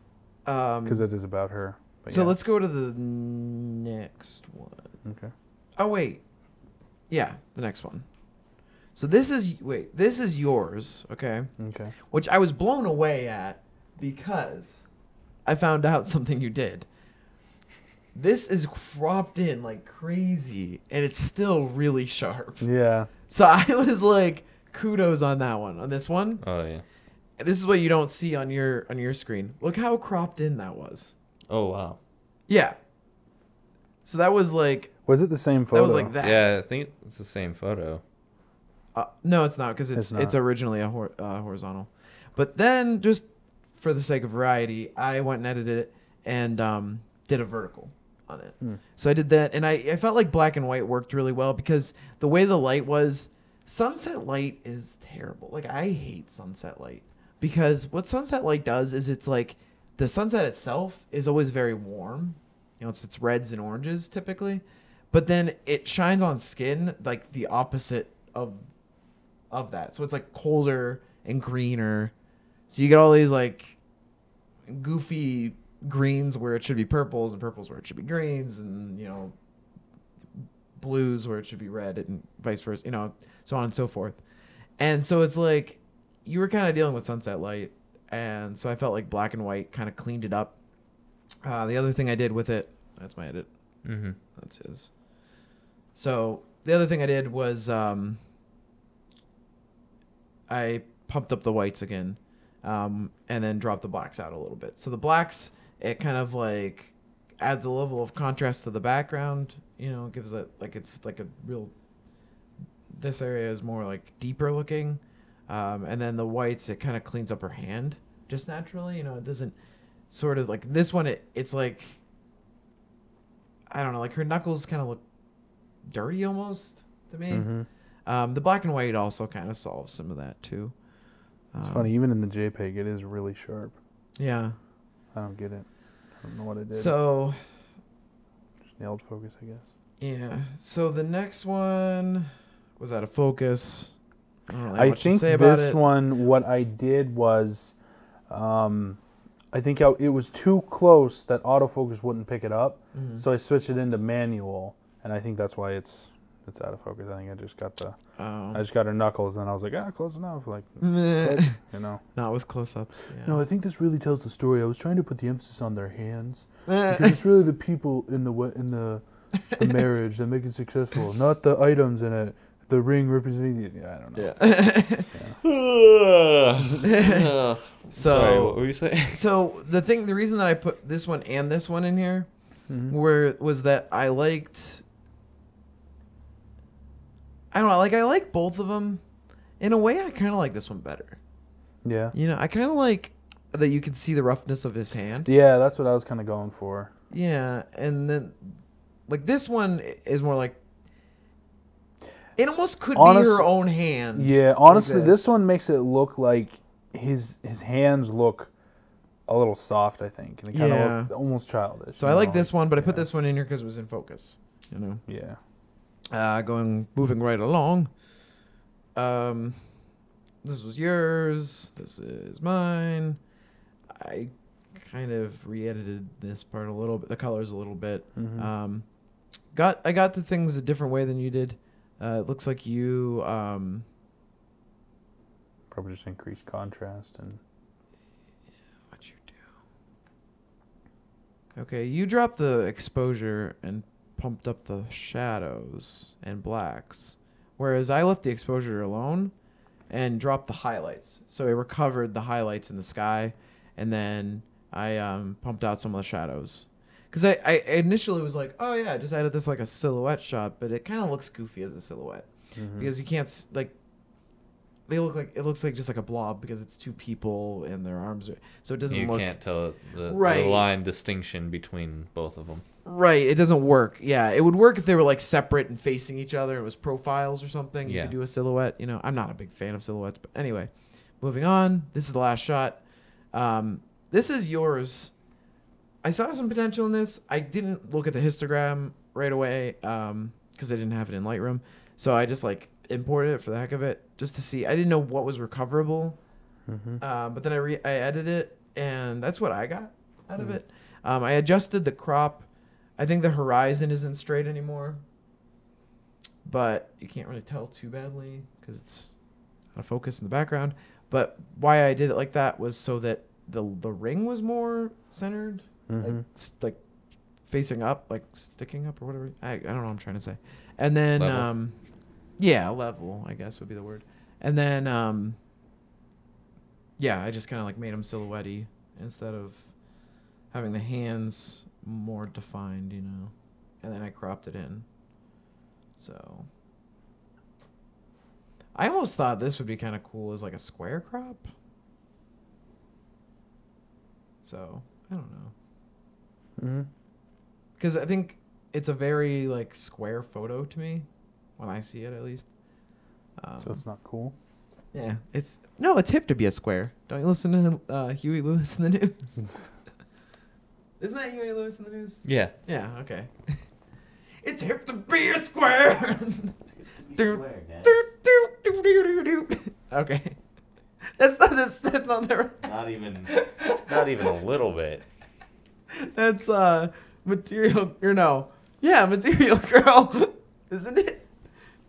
because it is about her. But so let's go to the next one. Okay. Oh, wait. Yeah, the next one. So this is yours, okay? Okay. Which I was blown away at because I found out something you did. This is cropped in like crazy, and it's still really sharp. Yeah. So I was like, kudos on that one. On this one, Oh yeah. this is what you don't see on your screen. Look how cropped in that was. Oh wow. Yeah. So that was like. Was it the same photo? That was like that. Yeah, I think it's the same photo. No, it's not because it's originally a horizontal. But then, just for the sake of variety, I went and edited it and did a vertical on it. So I did that, and I felt like black and white worked really well because the way the light was, sunset light is terrible. Like, I hate sunset light because what sunset light does is it's like the sunset itself is always very warm. You know, it's reds and oranges typically, but then it shines on skin like the opposite of that. So it's like colder and greener. So you get all these like goofy greens where it should be purples and purples where it should be greens and, you know, blues where it should be red and vice versa, you know, so on and so forth. And so it's like you were kind of dealing with sunset light. And so I felt like black and white kind of cleaned it up. The other thing I did with it, that's my edit. Mm-hmm. That's his. So the other thing I did was I pumped up the whites again, and then dropped the blacks out a little bit. So the blacks, it kind of like adds a level of contrast to the background. You know, gives it like it's like a real. This area is more like deeper looking, and then the whites, it kind of cleans up her hand just naturally. You know, it doesn't sort of like this one. It's like I don't know, like her knuckles kind of look dirty almost to me. Mm-hmm. The black and white also kind of solves some of that too. It's funny, even in the JPEG, it is really sharp. Yeah. I don't get it. I don't know what it did. So. Just nailed focus, I guess. Yeah. So the next one was out of focus. I don't really have I much to think say about this it. one, what I did was, I think it was too close that autofocus wouldn't pick it up. Mhm. So I switched it into manual, and I think that's why it's it's out of focus. I think I just got the. Oh. I just got her knuckles, and I was like, close enough. Like, Meh. you know. Not with close-ups. Yeah. No, I think this really tells the story. I was trying to put the emphasis on their hands because it's really the people in the marriage that make it successful, not the items in it. The ring representing it. Yeah, I don't know. Yeah. So, Sorry, what were you saying? So the reason that I put this one and this one in here, was that I liked. I don't know, like I like both of them. In a way, I kind of like this one better. Yeah. You know, I kind of like that you can see the roughness of his hand. Yeah, that's what I was kind of going for. Yeah, and then like this one is more like it almost could be her own hand. Yeah, honestly, like this one makes it look like his hands look a little soft, I think, and they kind of look almost childish. So I like this one, but I put this one in here because it was in focus. You know. Yeah. Moving right along. This was yours. This is mine. I kind of re-edited this part a little bit, the colors a little bit. I got the things a different way than you did. It looks like you probably just increased contrast and what you do. Okay, you dropped the exposure and pumped up the shadows and blacks, whereas I left the exposure alone and dropped the highlights. So I recovered the highlights in the sky, and then I pumped out some of the shadows. Because I initially was like, oh yeah, I just added this like a silhouette shot, but it kind of looks goofy as a silhouette because you can't like it looks like just like a blob because it's two people and their arms are, so it doesn't You look. can't tell the Right. line distinction between both of them. Right, it doesn't work. Yeah, it would work if they were like separate and facing each other. It was profiles or something. You Yeah. could do a silhouette. You know, I'm not a big fan of silhouettes, but anyway, moving on. This is the last shot. This is yours. I saw some potential in this. I didn't look at the histogram right away because I didn't have it in Lightroom. So I just like imported it for the heck of it just to see. I didn't know what was recoverable. But then I edited it, and that's what I got out of it. I adjusted the crop. I think the horizon isn't straight anymore, but you can't really tell too badly because it's out of focus in the background. But why I did it like that was so that the ring was more centered, like facing up, like sticking up or whatever. I don't know what I'm trying to say. And then Level. level I guess would be the word. And then I just kind of like made them silhouette-y instead of having the hands more defined, you know. And then I cropped it in. So I almost thought this would be kind of cool as like a square crop. So I don't know. Because I think it's a very like square photo to me when I see it, at least. so it's not cool. Yeah, it's hip to be a square. Don't you listen to Huey Lewis in the news? Isn't that Huey Lewis in the news? Yeah. Yeah. Okay. It's hip to be a square. Okay. That's not there. Not even a little bit. That's Material or no. Yeah, Material Girl. Isn't it?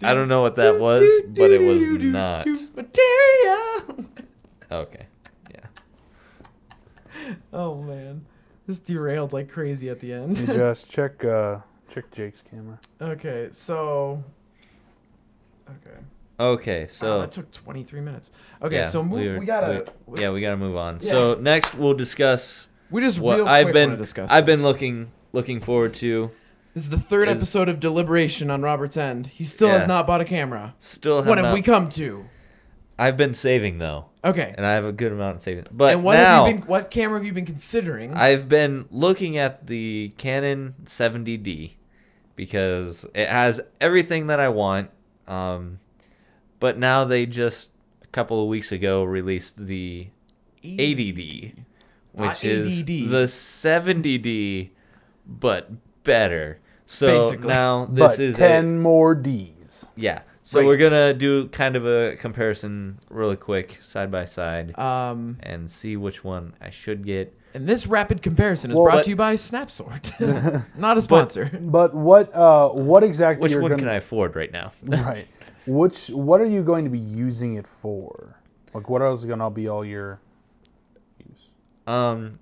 I don't know what that was, but it was not. Material. Okay. Yeah. Oh man. This derailed like crazy at the end. You just check Jake's camera. Okay, so okay. Okay, so that took 23 minutes. Okay, yeah, so we gotta move on. Yeah. So next we'll discuss we just what real I've quick been wanna discuss I've been this. looking forward to. This is the third is- episode of deliberation on Robert's end. He still Yeah. has not bought a camera. Still have What have not- we come to? I've been saving though, Okay. and I have a good amount of savings. But And what what camera have you been considering? I've been looking at the Canon 70D because it has everything that I want. But now they just a couple of weeks ago released the 80D, which is ADD. the 70D, but better. So Basically. now this But is 10 more Ds. yeah. So we're Right. gonna do kind of a comparison really quick, side by side, Um, and see which one I should get. and this rapid comparison is Well, brought but- to you by Snapsword, not a sponsor. But what exactly? Which you're one gonna, can I afford right now? Right. What are you going to be using it for? Like, what else is gonna be all your use?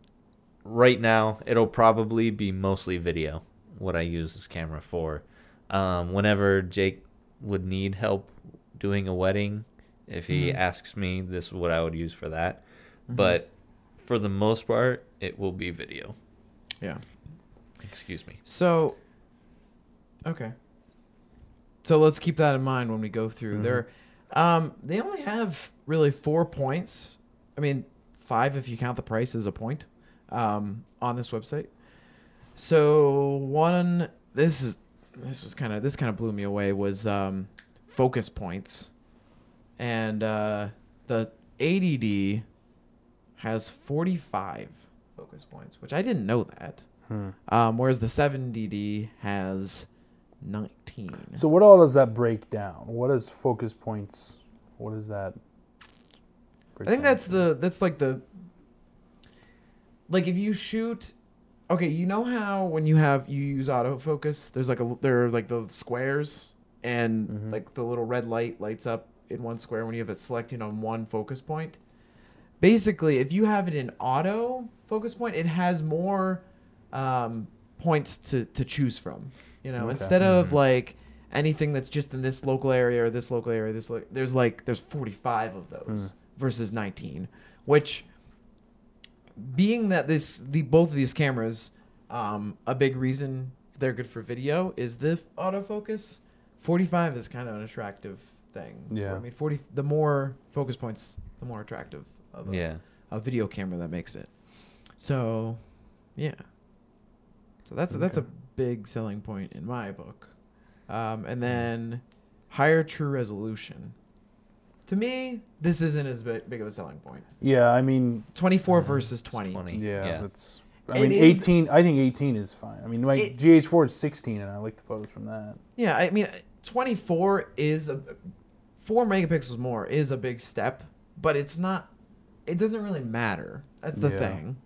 Right now, it'll probably be mostly video, what I use this camera for. Whenever Jake would need help doing a wedding, if he asks me, this is what I would use for that. But for the most part, it will be video. Yeah. Excuse me. So, okay. So let's keep that in mind when we go through. They only have really 4 points. I mean, 5 if you count the price as a point on this website. So this kind of blew me away was focus points, and the 80D has 45 focus points, which I didn't know that. Whereas the 70D has 19. So what all does that break down? What is focus points? What is that? I think that's like if you shoot, okay, you know how when you use autofocus, there are like the squares and like the little red light lights up in one square when you have it selected on one focus point. Basically, if you have it in auto focus point, it has more points to choose from. You know, Okay. instead of like anything that's just in this local area or this local area, there's 45 of those versus 19, which being that both of these cameras, a big reason they're good for video is the autofocus. 45 is kind of an attractive thing. Yeah. I mean, the more focus points, the more attractive of a video camera that makes it. So, yeah. So that's a big selling point in my book. And then higher true resolution. To me, this isn't as big of a selling point. Yeah, I mean, 24 versus 20. 20. yeah, that's. I It mean, is- 18. I think 18 is fine. I mean, my GH4 is 16, and I like the photos from that. Yeah, I mean, 24 is 4 megapixels more is a big step, but it's not. It doesn't really matter. That's the Yeah. thing.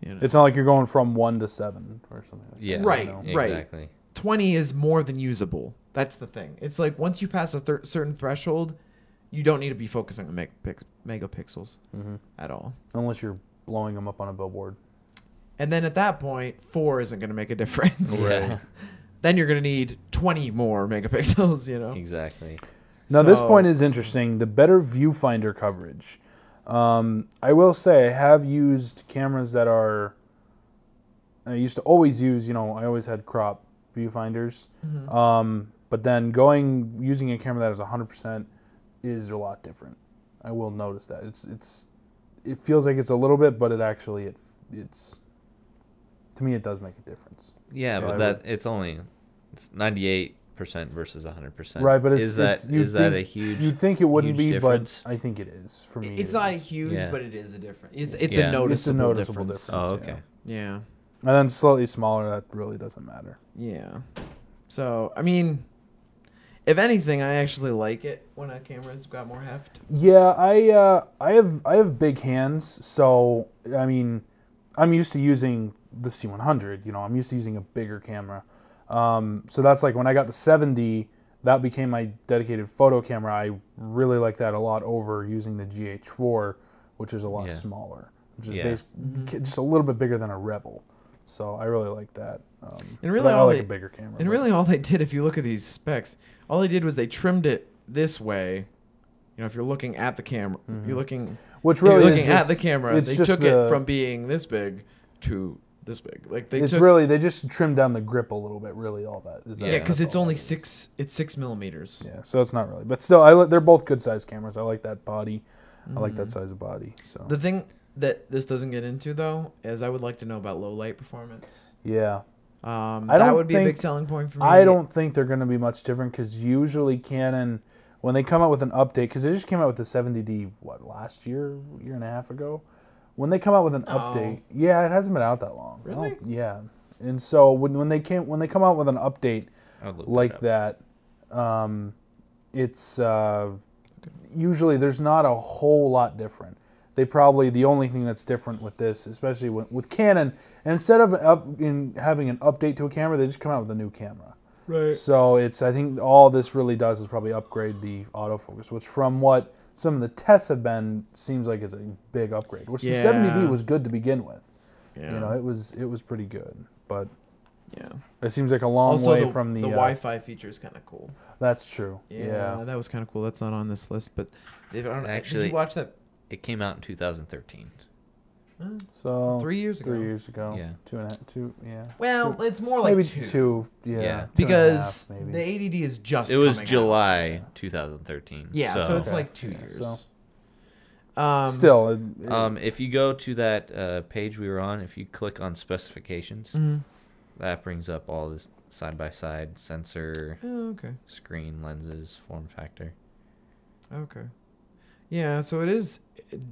You know? It's not like you're going from 1 to 7 or something. Like Yeah. that, Right, you know? right. Exactly. 20 is more than usable. That's the thing. It's like once you pass a certain threshold, you don't need to be focusing on megapixels at all. Unless you're blowing them up on a billboard. And then at that point, 4 isn't going to make a difference. Yeah. Then you're going to need 20 more megapixels, you know? Exactly. Now, this So- point is interesting. The better viewfinder coverage. I will say I have used cameras that are. I used to always use. I always had crop viewfinders. But then using a camera that is 100% is a lot different. I will notice that it feels like it's a little bit, but it actually it's to me it does make a difference. Yeah, So but I it's 98% versus 100%. Right, but is that a huge? You'd think it wouldn't huge be, difference? but I think it is for me. It's it not is. huge, Yeah. but it is a difference. It's Yeah. a noticeable, noticeable difference. difference. Oh, okay. Yeah. And then slightly smaller, that really doesn't matter. Yeah. So, I mean, if anything, I actually like it when a camera's got more heft. Yeah, I have big hands, so I mean, I'm used to using the C100. I'm used to using a bigger camera. So that's like when I got the 7D, that became my dedicated photo camera. I really like that a lot over using the GH4, which is a lot smaller, which is just a little bit bigger than a Rebel. So I really like that. And really, but I all like they- a bigger camera. And but- really, all they did, if you look at these specs, all they did was they trimmed it this way. If you're looking at the camera, if you're looking, which if you're really looking is at just, the camera, it's they just took the- it from being this big to this big. Like they It's took, really they just trimmed down the grip a little bit. Really, all that is. yeah, because that's it's all only that is. 6. It's 6 millimeters. Yeah, so it's not really, but still, they're both good sized cameras. I like that body. I like that size of body. So The thing that this doesn't get into though is I would like to know about low light performance. yeah, That don't would be a big think- selling point for me. I don't think they're going to be much different because usually Canon, when they come out with an update, because they just came out with the 70D last year and a half ago. When they come out with an update, yeah, it hasn't been out that long. Really? Yeah, and so when they come out with an update I'll look like that up. that, it's usually there's not a whole lot different. They probably the only thing that's different with this, especially with Canon, and instead of having an update to a camera, they just come out with a new camera. Right. So I think all this really does is probably upgrade the autofocus, which from what some of the tests have been seems like it's a big upgrade. Which the 70D was good to begin with. Yeah. You know, it was pretty good, but yeah, it seems like a long also, way from the Wi-Fi feature is kind of cool. That's true. Yeah. That was kind of cool. That's not on this list, but Actually, did you watch that? It came out in 2013. So 3 years ago. 3 years ago. Yeah. 2.5. Yeah. Well, it's more like Maybe two. two. Yeah. Yeah. 2.5 Because maybe. the 80D is just. It was coming July out. 2013. Yeah, so it's Okay. like 2 Yeah, years. Still, If you go to that page we were on, if you click on specifications, that brings up all this side-by-side sensor, Oh, okay. screen, lenses, form factor. Okay. Yeah, so it is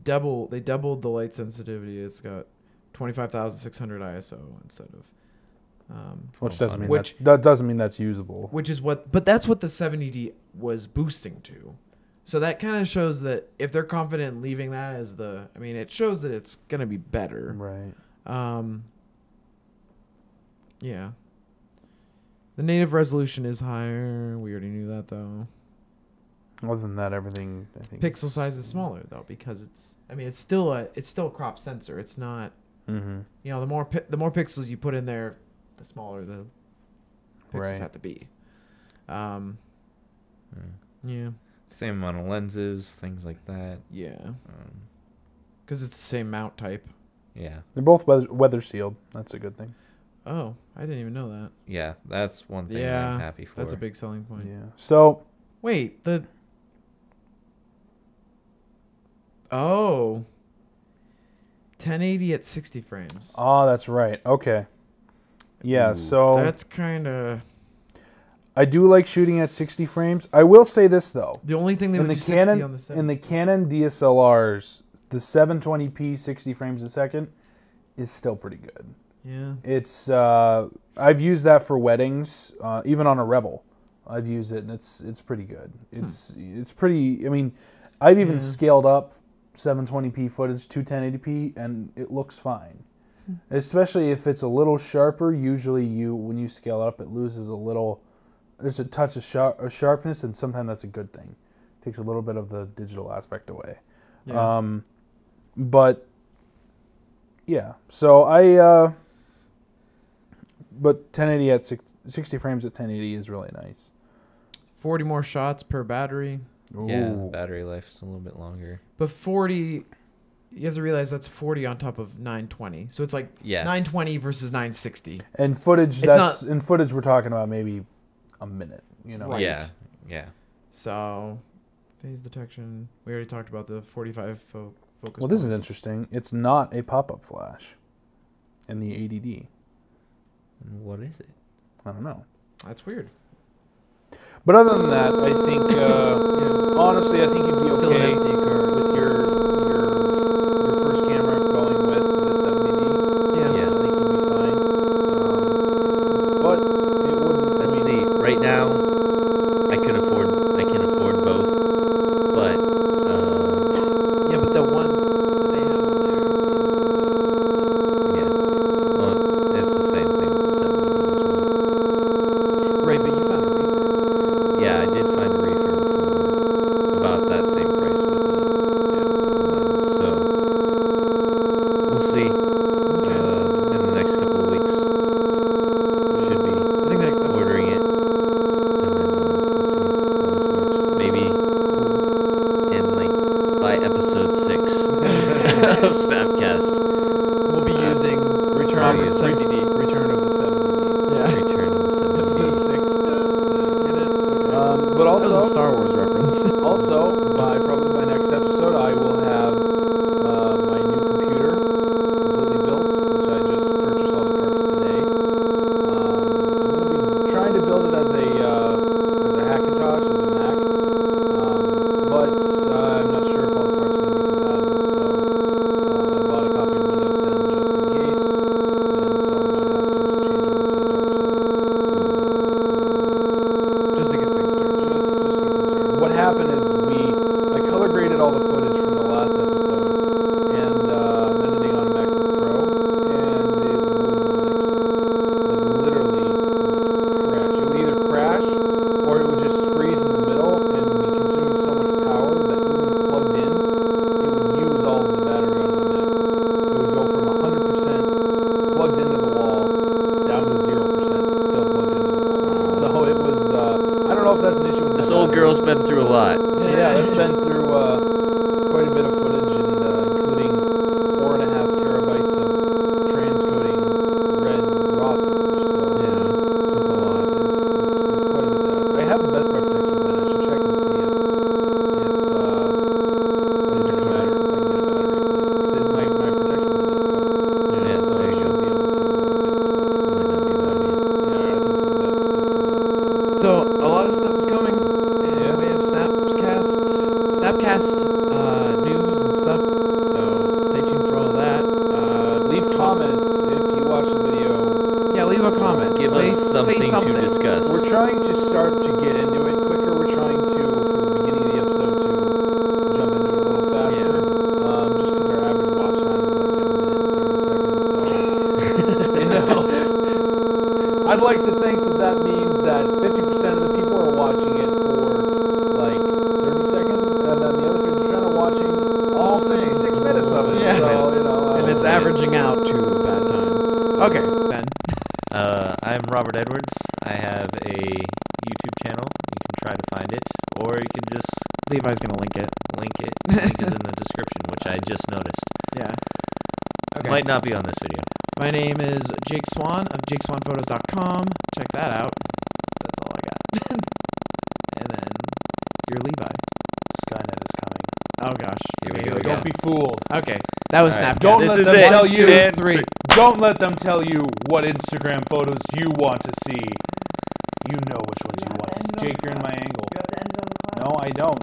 double. They doubled the light sensitivity. It's got 25,600 ISO instead of. which doesn't mean which- that doesn't mean that's usable. Which is what, but that's what the 70D was boosting to. So that kind of shows that if they're confident in leaving that as it shows that it's gonna be better. Right. Yeah. The native resolution is higher. We already knew that though. Other than that, everything I think. Pixel size is smaller though because it's still a crop sensor. It's not. Mm-hmm. You know, the more pixels you put in there, the smaller the pixels Right. have to be. Yeah. Same amount of lenses, things like that. Yeah. Because it's the same mount type. Yeah. They're both weather sealed. That's a good thing. Oh, I didn't even know that. Yeah, that's one thing Yeah, I'm happy for. That's a big selling point. Yeah. So. Wait, Oh. 1080 at 60 frames. Oh, that's right. Okay. Yeah. Ooh. So That's kind of I do like shooting at 60 frames. I will say this though. the only thing they In would the do 60 Canon, on the 7. in the Canon DSLRs, the 720p 60 frames a second is still pretty good. Yeah. It's I've used that for weddings, even on a Rebel. I've used it and it's pretty good. It's pretty. I mean, I've even scaled up 720p footage to 1080p and it looks fine. Especially if it's a little sharper. Usually, when you scale up, it loses a little. There's a touch of sharpness, and sometimes that's a good thing. Takes a little bit of the digital aspect away. Yeah. But yeah, so but 1080 at 60 frames at 1080 is really nice. 40 more shots per battery. Yeah, Ooh. battery life's a little bit longer. But 40, you have to realize that's 40 on top of 920. So it's like 920 versus 960. And footage, It's in footage we're talking about maybe a minute, you know. Right. Yeah, yeah. So phase detection. We already talked about the 45 focus. Well, this is points. interesting. It's not a pop-up flash in the 80D. What is it? I don't know. That's weird. But other than that, I think, honestly, I think you'd be Still an okay SD card. with your first camera going with the 70D. Yeah. I think you'd be fine. But it wouldn't. Let's see. Right now, I can afford both, but Yeah, but the one that they have on there yeah, well, it's the same thing with the 70 as well. right, but you found a reaper. Yeah, I did find a refurb for about that same price with the so we'll see. In the next couple of weeks, should be I think that ordering it, and then we'll see how this works. Maybe in by episode 6 of Snapcast, we'll be using Return Probably of the 70D. Return of the 70D. Yeah. Return of the 70. Episode 6. Get it? But That was a also, Star Wars reference. probably by next episode, I will have my new computer completely built, which I just purchased all the parts today. I'm going to be trying to build it as a Hackintosh, as a Mac, but I'm not sure if all the parts are going to be compatible. So I bought a copy of comments if you watch the video. Yeah, leave a comment. Give say, us something, say something to discuss. We're trying to start to get into it quicker. We're trying to, from the beginning of the episode, to jump into it a little faster. Just because our average watch time is like a minute, 30 seconds. So, you know, I'd like to think that that means that 50% of the people are watching it for like 30 seconds, and then the other 50% are watching all 56 minutes of it. Yeah. So, you know, And it's averaging out to a bad time. Okay, then. I'm Robert Edwards. I have a YouTube channel. You can try to find it, or you can just Levi's gonna link it. link it. Link is in the description, which I just noticed. Yeah. Okay. Might not be on this video. My name is Jake Swan of jakeswanphotos.com. Check that out. That's all I got. And then you're Levi. Skynet is coming. Oh gosh. Here we Okay, go again. Don't be fooled. Okay, that was All right. Snapcast. Don't This let is them it. tell One, you. two, And three. Don't let them tell you what Instagram photos you want to see. You know which ones you want to see. Jake, you're in my angle. You have to end it on the clock. No, I don't.